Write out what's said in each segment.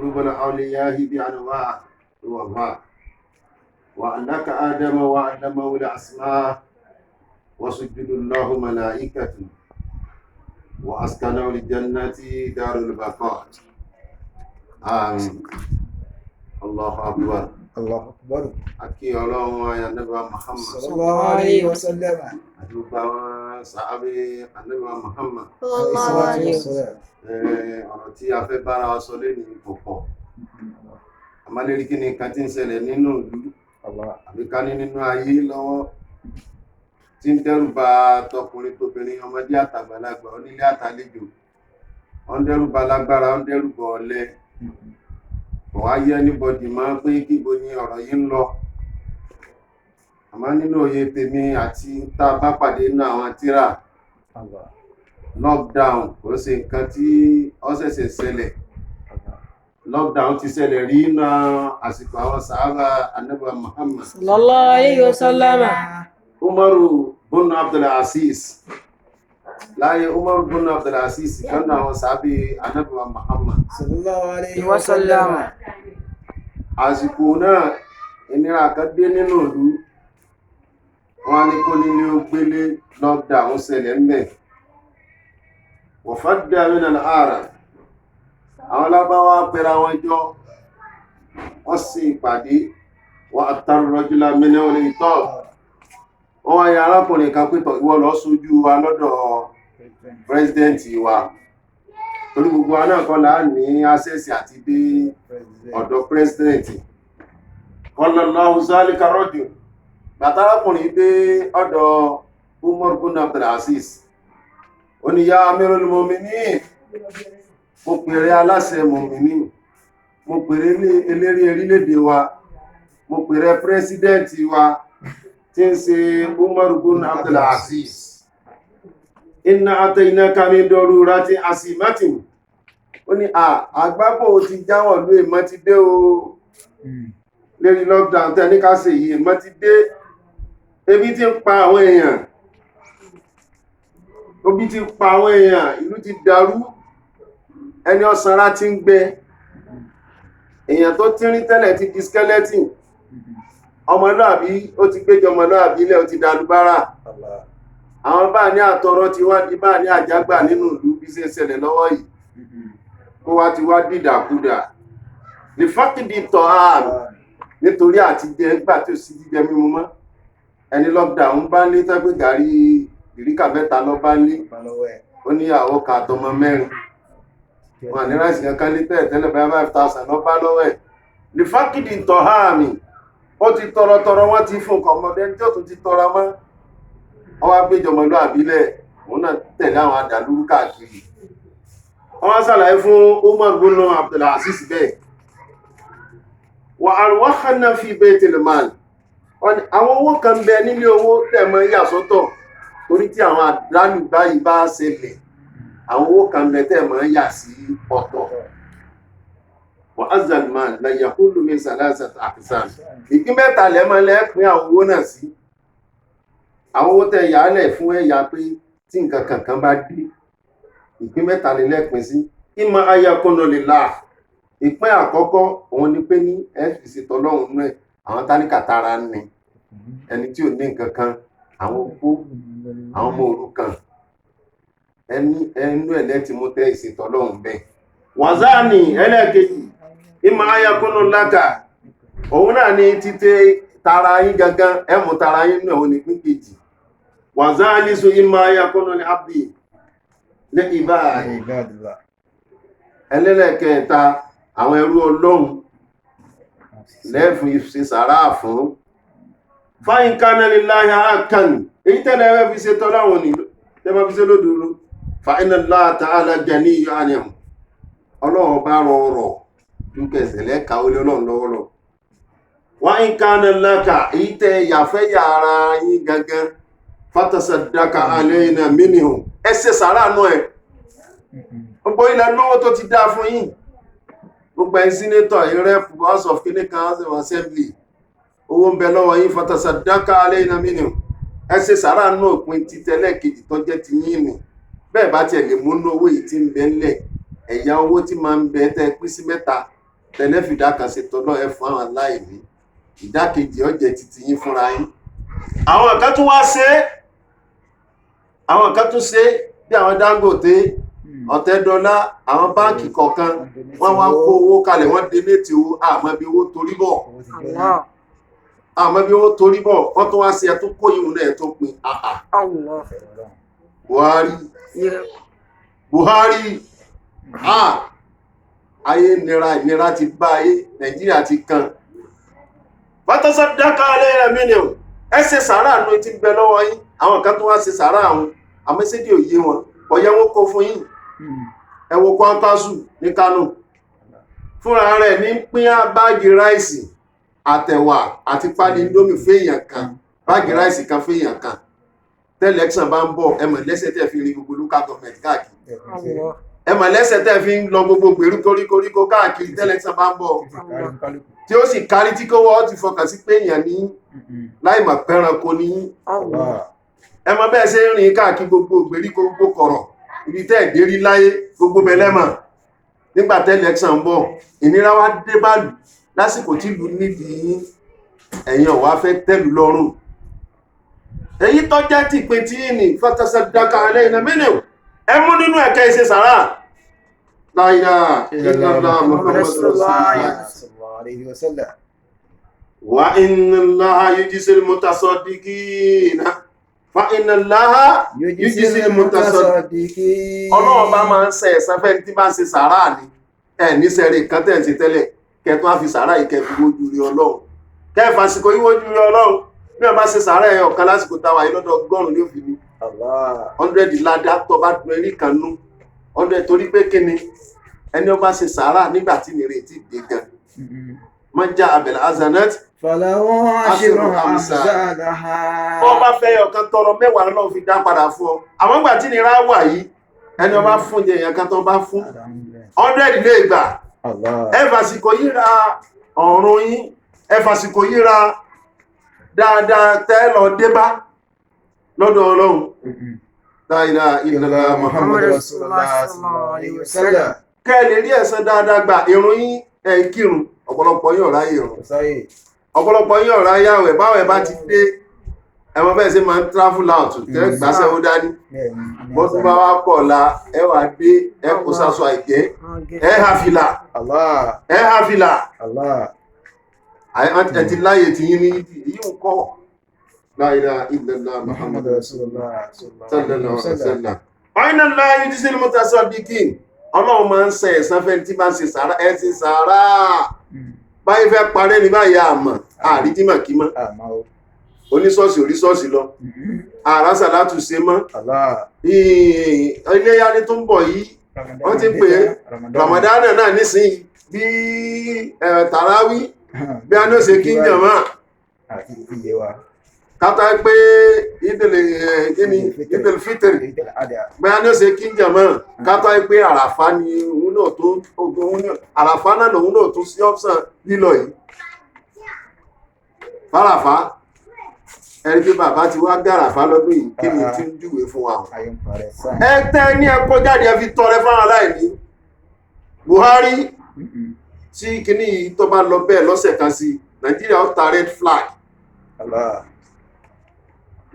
قلوب الأولياء بأنواع والله وأنك آدم وعلمه الأسماء وسجد الله ملائكته وأسكنه الجنة دار البقاء آمين الله أكبر الله أكبر أكي الله يا نبي محمد صلى الله عليه وسلم أدوبا صحابي النبي محمد عليه الصلاة والسلام ọ̀rọ̀ tí a fẹ́ bára wa sọ lẹ́nu pọ̀pọ̀ àmàlérí kí ni nǹkan tí ń ṣẹlẹ̀ nínú ìlú àbí ká ní nínú ayé lọ́wọ́ tí ń dẹ́rù bà tọkùnrin tóbìnrin ọmọdé àtàgbàlagbà onílé àtàlejò ó ń dẹ́rù bà lágbára ó ń dẹ́rù bà ọ̀lẹ kò wá yẹ anybody máa pé kíbo ni ọ̀rọ̀ yìí ń lọ àmọ́ nínú òye tèmi àti tá a bá pàdé nínú àwọn tírà lockdown kò sí nǹkan tí ó ṣẹ̀ṣẹ̀ ṣẹlẹ̀ lockdown ti ṣẹlẹ̀ rí ní àsìkò àwọn sàhábà Ànábì Muhammad sallallahu alayhi wa sallam. Umaru bin Abdul Aziz láyé Umaru bin Abdul Aziz kan náà àwọn sàhábà Ànábì Muhammad sallallahu alayhi wa sallam. àsìkò náà ìnira kan dé nínú ìlú wọn ní kó nílé ó gbélé lockdown ṣẹlẹ̀ ńbẹ̀ wọ̀fádà mìíràn ààrà àwọn lábáwá pẹ̀rẹ̀ àwọn ẹjọ́ wọ́n sì ìpàdé wọ́n àtàrọ̀rọ̀jùlá mìíràn olè ìtọ́ wọ́n wáyé arákùnrin kan pẹ́tọ̀ ìwọ lọ sójú wa lọ́dọ̀ pírẹsidẹ́ntì wa torí gbogbo wa náà kọ́ là ní access àti dé ọ̀dọ̀ pírẹsidẹ́ntì kọlọ̀lọ́hù zálíkà rọ́dìò bàtàrákùnrin dé ọ̀dọ̀ Umar bin Abdul Aziz ó ní ya Amirul Mu'minin mo pèrè aláṣẹ mùmìnì mo pèrè eléré orílẹ̀-èdè wa mo pèrè pírẹsidẹ́ntì wa tí ń ṣe Umar bin Abdul Aziz inna ataynaka min darurati asimatin ó ní àgbábọ̀ ti jáwọ̀ ló èmọ́ ti dé o lérí lockdown tẹ́ ní ká ṣe yìí èmọ́ ti dé ebi ti ń pa àwọn èèyàn obi ti pa àwọn èèyàn ìlú ti dàrú ẹni ọ̀sánra ti ń gbẹ èèyàn tó tírín tẹ́lẹ̀ ti di skeleton ọmọlúàbí ó ti gbéjọ ọmọlúàbí ilẹ̀ ó ti dàlúbárà àwọn bá ní àtọrọ ti wá di bá ní àjágbà nínú ìlú bí ṣe ń ṣẹlẹ̀ lọ́wọ́ yìí kó wá ti wá dìdàkudà lè fákìdì tọ́ ààrùn nítorí àti jẹ gbà tí ó sì jíjẹ mímu mọ́ ẹni lockdown bá ní tẹ́gbẹ́ gàrí ìríkà mẹ́ta lọ bá ní ó níyàwó kan àtọmọ mẹ́rin wọn ní ráìsì kankan ní tẹ́lẹ̀ bá 5,000 lọ bá lọ́wọ́ ẹ̀ lè fákìdì tọ́ ààmì ó ti tọrọ wọ́n ti fún ọmọdé tí ó tún ti tọrọ mọ́ wọ́n wá gbéjọ ọmọdé àbílẹ̀ òun náà tẹ̀lé àwọn àdàlúrú káàkiri wọ́n sàlàyé fún Umar bin Abdul Aziz bẹ́ẹ̀ wà arwahna fi baytil mal àwọn owó kan bẹ nílé owó tẹ̀mọ́ yàsọ́tọ̀ torí tí àwọn àdánù báyìí bá ṣẹlẹ̀ àwọn owó kan bẹ tẹ̀mọ́ yà sí ọ̀tọ̀ wà azalman la yaqulu min salasati aqsam ìpín mẹ́ta lẹ́mọ́ lẹ́pín àwọn owó náà sí àwọn owó tẹ̀ yàálẹ̀ fún ẹ̀yà pé tí nǹkan kankan bá dé ìpín mẹ́ta lẹ́pín sí imma ayakunu lillah ìpín àkọ́kọ́ òun ni pé ní fcc tọ́lọ́hun náà àwọn tálíkà tara ní ẹni tí ò ní nǹkan kan àwọn opó àwọn ọmọ òrukàn ẹnu ẹ̀lẹ́tì mú tẹ́ ìṣètọ́lọ́hun bẹ́ẹ̀ wàzáàní ẹlẹ́ẹ̀kejì ìmọ̀ ayakúnnù lákà òun náà ni títẹ́ tara yín gangan ẹmù tara yín náà òun ni pín kejì wàzáàní so ìmọ̀ ayakúnnù ní abdi ní ìbá ẹlẹ́lẹ́kẹta àwọn ẹrú Ọlọ́run lẹ́fún ìṣe sàárà fún fáyín kánẹ́lì láyá àkàn èyí tẹ́lẹ̀ ẹwẹ́ fi ṣe tọ́láwọn ní tẹ́bà fi ṣe lódúró fa'inna Allah ta'ala ganiyyun 'anhum Ọlọ́run bá rọrọ̀ dúkẹsẹ̀ lẹ́ka olè Ọlọ́run lọ́wọ́lọ́ wa in kana laka èyí tẹ́ yàfẹ́ yàrá yín gangan fatasaddaqa 'alayna minhu ẹsẹ̀ sàárà náà ẹ̀ gbogbo ilẹ̀ lọ́wọ́ tó ti dá fún yín gbogbo ẹ̀ sínétọ̀ ìrẹ́pù house of clinical house of assembly owó ń bẹ lọ́wọ́ yín fatasaddaqa 'alayna minhu ẹsẹ̀ sàárà náà pín títẹ́lẹ̀ kejì tó jẹ́ ti yín ni bẹ́ẹ̀ bá tiẹ̀ lè múnú owó yìí tí ń bẹ ńlẹ̀ ẹ̀yà owó tí máa ń bẹ tẹ́ pín sí mẹ́ta tẹ́lẹ̀ fi ìdá kan ṣe tọ́lọ́ ẹ fún àwọn aláìní ìdá kejì ó jẹ́ titi yín fúnra yín àwọn kan tún wá ṣe àwọn kan tún ṣe bí àwọn Dangote Ọ̀tẹ́dọ́lá àwọn báǹkì kọ̀ọ̀kan wọ́n wá kó owó kalẹ̀ wọ́n donate owó àmọ́ bí owó torí bọ̀ àmọ́ bí owó torí bọ̀ wọ́n tún wá ṣe ẹ̀ tó kó ìhun náà ẹ̀ tó pin Buhari ayé ìnira ti bá ayé Nàìjíríà ti kan bátọ́sọ́ dákà alẹ́ rẹ̀ mílíọ̀n ẹ ṣe sàárà nù tí ń bẹ lọ́wọ́ yín àwọn kan tó wá ṣe sàárà àwọn àmẹ́sẹ́dì òye wọn ọ̀yẹ́ wọn kó fún yín ẹ wo Kwankwaso ní Kánò fúnra rẹ̀ ní pín báàgì ráìsì àtẹ̀wà àti pálí indomie fèèyàn kan báàgì ráìsì kan fèèyàn kan tẹ́lẹ̀kṣàn bá ń bọ̀ ẹ mọ̀ lẹ́sẹ̀ tẹ́ fi rí gbogbo local government káàkiri ẹ mọ̀ lẹ́sẹ̀ tẹ́ fi ń lọ gbogbo gbèrú koríko káàkiri tẹ́lẹ̀kṣàn bá ń bọ̀ tí ó sì kárí tí kó wọ́n ti fọkàn sí pé èèyàn ní láìmọ̀ pẹ́ranko ní ẹ mọ̀ bẹ́ẹ̀ ṣe ń rìn káàkiri gbogbo gbèríko gbogbo kọ̀rọ̀ ibi tẹ́ ìdérí láyé gbogbo bẹlẹ́mọ̀ nígbà tẹ́lẹ̀kṣàn ń bọ̀ ìnira wá dé bàlù lásìkò tí ìlú nídìí ẹ̀yin ọ̀wá fẹ́ tẹ́lù lọ́rùn èyí tó jẹ́ ti pé tí ní fatasadaka alẹ́ ìnà mẹ́lẹ̀ ẹ mú nínú ẹ̀kẹ́ ìṣe sàrá láyá ìlàlá Muhammad sallallahu alayhi wa sallam wa inna Allaha yujzil mutasaddiqina fa inna Allaha yujzil mutasaddiqina Ọlọ́run bá máa ń ṣe ẹ̀san fẹ́ni tí bá ń ṣe sàrá ní ẹ̀ ní sẹ́rẹ̀ kan tẹ́ ń ṣe tẹ́lẹ̀ kẹtọ́ á fi sàrá ìkẹ́ fi wójú rí Ọlọ́run kẹfà síkò yíwójú rí Ọlọ́run bí wọ́n bá ṣe sàárà ẹ̀ ọ̀kan lásìkò táwà yìí lọ́dọ̀ ọgọ́rùn-ún ní òfin ní 100 ládá tó bá tún erí kan nú 100 torí pé kíni ẹni ó bá ṣe sàárà nígbà tí nìrètí dé gan mọ́ já abẹ̀lẹ̀ azanet fọlọ́wọ́n aṣírò àmsáàdáha bọ́ bá fẹ́ ọ̀kan tọrọ mẹ́wàá lọ́wọ́ fi dá padà fún ọ àwọn ìgbà tí nìra wà yìí ẹni ó bá fún jẹ èèyàn kan tó bá fún 100 lè gbà ẹ fàsìkò yíra ọ̀run yín ẹ fàsìkò yíra dáadáa tẹ́lọ débá lọ́dọ̀ Ọlọ́run la ilaha illallah Muhammad rasulullah sallallahu alayhi wa sallam kẹ́lẹ̀ rí ẹ̀san dáadáa gbà ìrun yín kírun ọ̀pọ̀lọpọ̀ yín ọ̀rá ìrun ọ̀pọ̀lọpọ̀ yín ọ̀rá yàwẹ̀ báwẹ̀ bá ti dé ẹmọ bẹ́ẹ̀ sí máa ń travel out tẹ́ gbáṣẹ́ ó dání bọ́dún bá wá pọ̀ la ẹ wà dé ẹ kó sásọ àìgẹ́ ẹ ha fìlà àti láyé tí yí ní yí ń kọ́ la ilaha illallah Muhammad rasulullah sallallahu alaihi wasallam ọ̀nà láyé tí sílùmọ́ tasaddiqin Ọlọ́run máa ń ṣe ẹ̀san fẹ́ tí bá ń ṣe sàárà ẹ ṣe sàárà báyìí fẹ́ parẹ́ ní báyìí àmà àríjímàkímọ́ oníṣọ́ọ̀sì oríṣọ́ọ̀sì lọ àrásà látù ṣe mọ́ iléyá ní tó ń bọ̀ yìí wọ́n ti pè Ramadan náà nísìnyí bí tàràwí bí a ní ó ṣe kí ń jẹ̀mọ́ kátà pé Idil Fitr bí a ní ó ṣe kí ń jẹ̀mọ́ kátà pé àràfá ni òun náà tó àràfá náà lòun náà tó sí ọ́pṣàn lílọ yìí fáràfá ẹ̀rí pé bàbá ti wá gàràfá lọ́dún yìí kí ni tí ń júwèé fún wa ẹ̀tẹ́ ní ẹkọ́ jáde ẹ fi tọrẹ fáwọn aláìní Buhari tí kìíní yìí tó bá lọ bẹ́ẹ̀ lọ́sẹ̀ kan sí Nàìjíríà ó ta red flag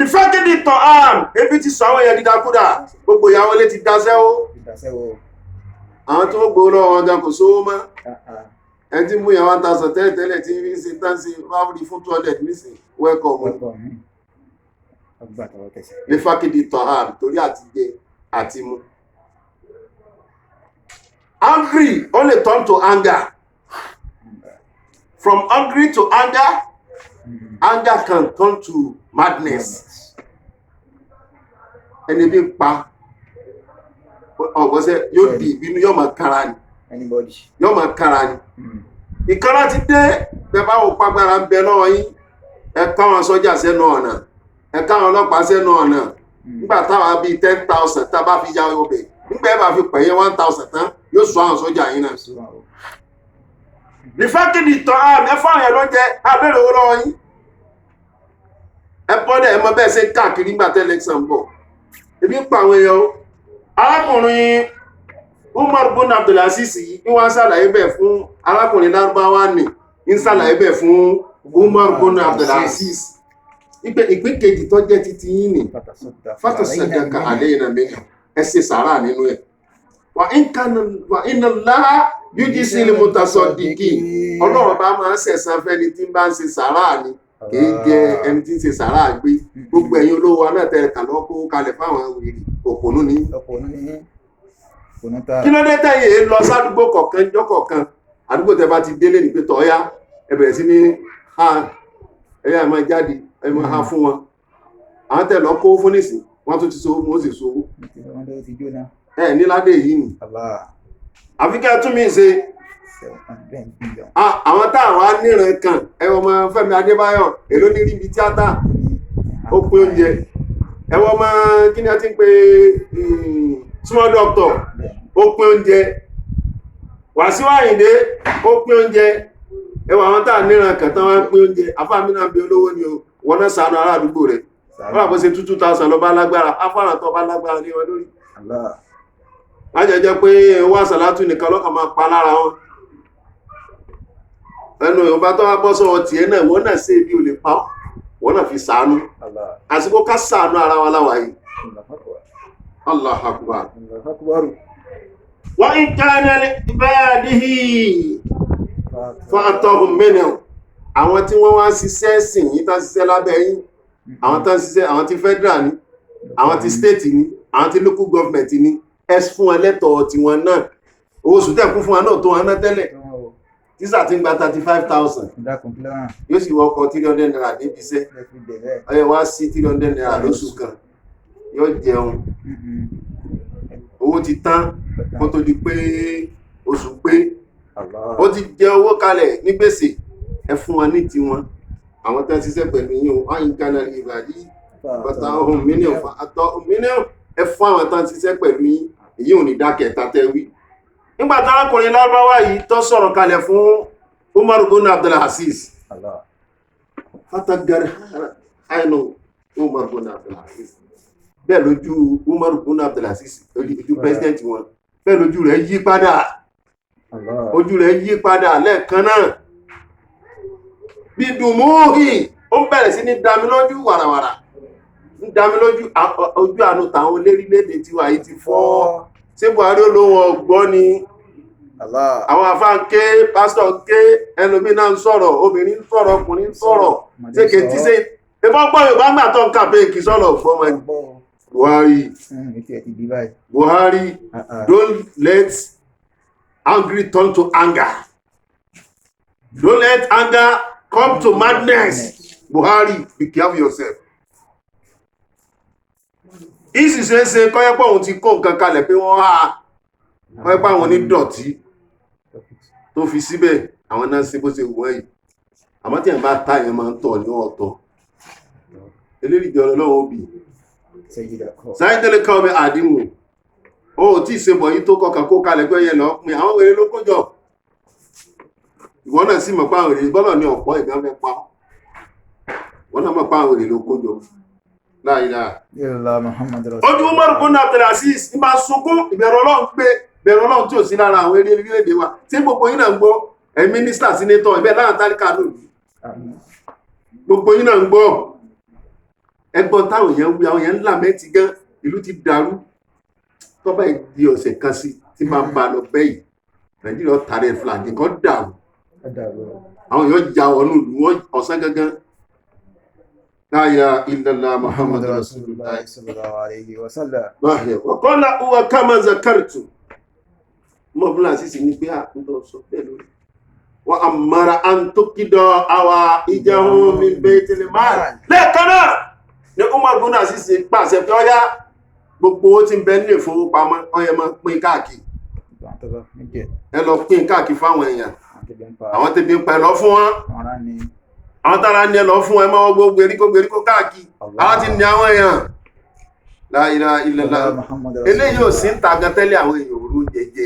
ìfẹ́kìdì tọ̀ àm ebi ti sọ àwọn èèyàn dídákúdà gbogbo ìyàwó lé ti dáṣẹ́ ó àwọn tó gbò lọ wọn gan kò sówó mọ́ ẹni tí mú yàn 1000 tẹ́lẹ̀ tí ń ṣe tán sí fáwọn fún 200 nísìn welcome ìfẹ́kìdì tọ̀ àm torí àti jẹ àti mú angry only turn to anger. From hungry to anger, anger can turn to madness. Ẹni bí pa ọ̀gbọ́sẹ̀ yóò di ìbínú yóò máa kára ni. Yóò máa kára ni. Ìkára ti dé bẹ́bá ò pàgbára ń bẹ lọ́wọ́ yín. Ẹ káwọn sọ́jà sẹ́nu ọ̀nà. Ẹ káwọn ọlọ́pàá sẹ́nu ọ̀nà. Nígbà táwa bíi 10,000 tá bá fi ya obè. Nígbà ẹ bá fi pẹ̀yẹ 1,000 tán yóò sọ àwọn sọ́jà yín náà. Ìfẹ́kìdì tọ́ àmì ẹfọ́ àwọn ẹ̀lọ́ jẹ́ abẹ́rẹ̀ owó lọ́wọ́ yín. Ẹ bọ́dẹ̀ ẹmọ bẹ́ẹ̀ ṣe káàkiri nígbà tẹ́lẹ̀kṣàn bọ̀. Ebi ń pa àwọn èèyàn arákùnrin Umar bin Abdulaziz yìí ní wọ́n ṣàlàyé bẹ̀ fún arákùnrin lárúbáwá ní ṣàlàyé bẹ̀ fún Umar bin Abdulaziz ìpín kejì tó jẹ́ titi yín ni fatasaddaq alayna minhu ẹ ṣe sàárà nínú ẹ̀ wa inna Allaha yujzil mutasaddiqin Ọlọ́run bá máa ń ṣẹ̀san fẹ́ni tí ń bá ń ṣe sàárà ni kìí jẹ ẹni tí ń ṣe sàárà gbé gbogbo ẹ̀yin olówó anátẹ̀rẹ̀ kà lọ́ kó kalẹ̀ fáwọn òpònú ní kí ló dé tẹ̀yìn lọ sádùúgbò kọ̀ọ̀kan jọ́ kọ̀ọ̀kan àdúgbò tẹ bá ti délé ní pé tọ́ọ́yá ẹ bẹ̀rẹ̀ sí ní ha ẹ̀yà máa jáde ẹ máa ha fún wọn àwọn tẹ̀ lọ kó fún nísìn wọ́n tún ti so wọ́n sì so ẹ níládé yìí nì àfikẹ́ tún mi ṣe àwọn táwọn aníran kan ẹwọ ọmọ Fẹ́mi Adébáyọ̀ èló ní ríbi tíátà ó pín oúnjẹ ẹwọ ọmọ kí ni a ti ń pe small doctor ó pín oúnjẹ Wàsíù Àyìndé ó pín oúnjẹ ẹwọ àwọn táwọn aníran kan tán wá pín oúnjẹ afáàmì náà bí olówó ni o wọn náà ṣàánú ará àdúgbò rẹ wọn àbọ̀ ṣe 2,000 lọ bá lágbára afáràn tó bá lágbára ní wọn lórí lájẹjẹ pé wá sàlátù nìkan lọ́kàn máa pa lára wọn ẹnu ìwọ̀nba tó wá bọ́ sọ́wọ́ tí ẹ náà wọ́n náà sí ibi ò lè pa wọ́n náà fi ṣàánú àsìkò ká ṣàánú ara wa láwàá yìí Allahu Akbar wa in kana li ibadihi fa'atahum minhu àwọn tí wọ́n wá ṣiṣẹ́ sìn yí tán ṣiṣẹ́ lábẹ́ yín àwọn tán ṣiṣẹ́ àwọn tí federal ní àwọn tí state ní àwọn tí local government ní ẹ fún wọn lẹ́tọ̀ọ́ tí wọn náà owó oṣù tẹ́ kún fún wọn náà tó wọn náà tẹ́lẹ̀ tísà tí ń gba 35,000 yóò sì wọ́kọ̀ 300 naira débi iṣẹ́ ọyẹ wá sí 300 naira lóṣù kan yóò jẹun owó ti tán kó tó di pé oṣù pé ó ti jẹ owó kalẹ̀ ní gbèsè ẹ fún wọn ní tiwọn àwọn tán ṣiṣẹ́ pẹ̀lú yín o ayin kana ìbàdí bàtà ohun mìíràn fún àtọ mìíràn ẹ fún àwọn tán ṣiṣẹ́ pẹ̀lú yín èyí ò ní dákẹ́ta tẹ́ wí nígbà tárákùnrin lárúbáwá yìí tó sọ̀rọ̀ kalẹ̀ fún Umar bin Abdulaziz fatagari àìnà Umar bin Abdulaziz bẹ́ẹ̀ lójú Umar bin Abdulaziz ojú president wọn bẹ́ẹ̀ lójú rẹ̀ yí padà lẹ́ẹ̀kan náà bí dùmúhì ó bẹ̀rẹ̀ sí ní dámi lójú wàràwàrà ń dámi lójú ojú àánú tàwọn olérílẹ̀-èdè tí wà yìí ti fọ́ ṣé Buhari olóhun ọgbọ́n ni àwọn àfá ń ké pásítọ̀ ń ké ẹlòmí náà ń sọ̀rọ̀ obìnrin ń sọ̀rọ̀ ọkùnrin ń sọ̀rọ̀ ṣé kè tí ṣe ìbọn gbọ́ Yorùbá gbà tó ń kàpé kì sọ̀rọ̀ gbọ́mọ Buhari don't let angry turn to anger, don't let anger come to madness. Buhari, be careful yourself. Ìsì ṣe kọ́yẹ́pọ̀ òun ti kó nǹkan kalẹ̀ pé wọ́n á kọ́yẹ́pọ̀ àwọn onídọ̀tí tó fi síbẹ̀ àwọn náà sí bó ṣe wọ́n yìí àmọ́ tí ẹ̀ bá tá yẹn máa ń tọ̀ ní ọ̀tọ̀ eléríjọ ọlọ́wọ́ òbí sáyẹ́tẹ́lẹ̀ kan ọmọ àdínwó ó tí ìṣebọ̀ yìí tó kọkàn kó kalẹ̀ pé yẹn lọ pin àwọn wèrè ló kójọ ìwọ́n náà sì mọ̀ pé àwọn wèrè bọ́lọ̀ ní ọ̀pọ̀ ìgbà fẹ́ pa wọ́n náà mọ̀ pé àwọn wèrè ló kójọ láìlá ojú Umar bin Abdulaziz ní máa sunkún ìbẹ̀rù Ọlọ́run pé bẹ̀rù Ọlọ́run tí ò sí lára àwọn orílẹ̀-èdè wa tí gbogbo yín náà ń gbọ́ ẹ̀ mínísítà sínétọ̀ ìbẹ̀ láàrín tálíkà lónìí gbogbo yín náà ń gbọ́ ẹgbọ́n táwọn èèyàn wí àwọn èèyàn ńlá mẹ́tì gan ìlú ti dàrú tọ́bá ìdí ọ̀sẹ̀ kan sí tí máa ń bá lọ bẹ́yìí Nàìjíríà tààrẹ flag kan dàrú àwọn èèyàn ja ọ̀nù ìlú wọn ọ̀sán gangan La ilaha illallah Muhammad Rasulullah sallallahu alayhi wa sallam. Wa qala huwa kama zakartu. Mo bla sisi ní pé a ndo sọ bẹ́ẹ̀ lórí. Wa amara an tuqida awa ijahu min baytil mal. Lẹ́ẹ̀kan náà ni Umar bin Aziz pàṣẹ pé ó yá gbogbo ó tin bẹ nílé ìfowópamọ́ ó yẹ máa pín káàkiri. Ẹ lọ pín káàkiri fáwọn èèyàn. Àwọn tẹ́bi ń pa lọ fún wọn. Àwọn tààrà ní ẹlọ fún ẹmọ́ gbogbo gbèríkó káàkiri àwọn ti ní àwọn èèyàn La ilaha illallah eléyìí ò sí ń ta gan tẹ́lẹ̀ àwọn èèyàn orú jẹjẹ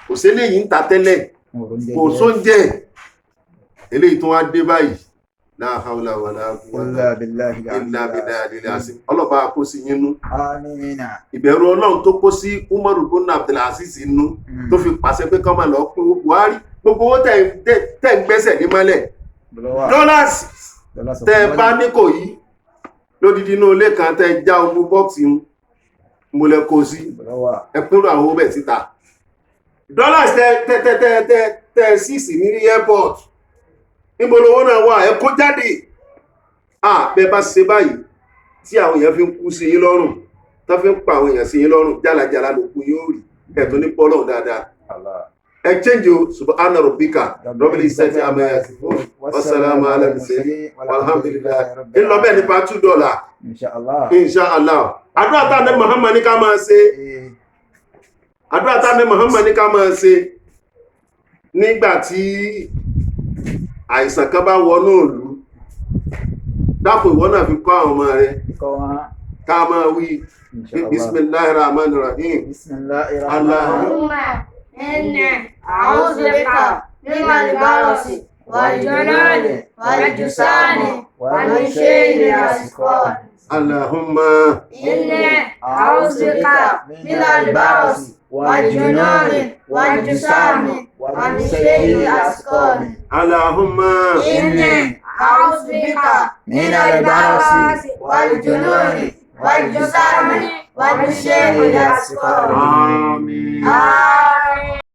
kò sí eléyìí ń ta tẹ́lẹ̀ kò só ń jẹ eléyìí tó wá dé báyìí la hawla wala quwwata إلا بالله illa العلي billahi al-azim. Ọlọ́ba kó sí yín nú. آمين. Ìbẹ̀rù Ọlọ́run tó kó sí Umaru ibn Abdulaziz inú tó fi pàṣẹ pé kán máa lọ pín Buhari gbogbo owó tẹ̀ ń gbẹ́sẹ̀ ní mọ́lẹ̀ dọ́làsì tẹ́ bá ní kò yí lódìdí inú ilé kan tẹ́ já ogun bọ́ọ̀sì ń múlẹ̀ kó sí ẹ pínrú àwọn owó bẹ̀ síta dọ́làsì tẹ́ síìsì ní airport níbo lówó náà wà ẹ kó jáde bẹ́ẹ̀ bá ṣe báyìí tí àwọn èèyàn fi ń kú sí yín lọ́rùn tó fi ń pa àwọn èèyàn sí yín lọ́rùn jálajàla ló kú yóò rí ẹ̀tọ́ ní pọ́lọ̀ dáadáa ẹ change o subhana rabbika rabbil izzati amma yasifun wassalamu ala al-mursalin walhamdulillah in lọ bẹ́ẹ̀ nípa $2 inshallah àdúrà tá ní Muhammad ní ká máa ṣe àdúrà tá ní Muhammad ní ká máa ṣe nígbà tí àìsàn kan bá wọnú ìlú dákun ìwọ náà fi kọ́ àwọn ọmọ rẹ̀ ká máa wí bismillahir rahmanir rahim Allahumma inni a'udhu bika min al-barasi wal-jununi wal-jusani wa min sharri al-asqam. Allahumma inni a'udhu bika min al-barasi wal-jununi wal-jusani wa min sharri al-asqam. Allahumma inni a'udhu bika min al-barasi wal-jununi wal-jusani wa min sharri al-asqam. Amin.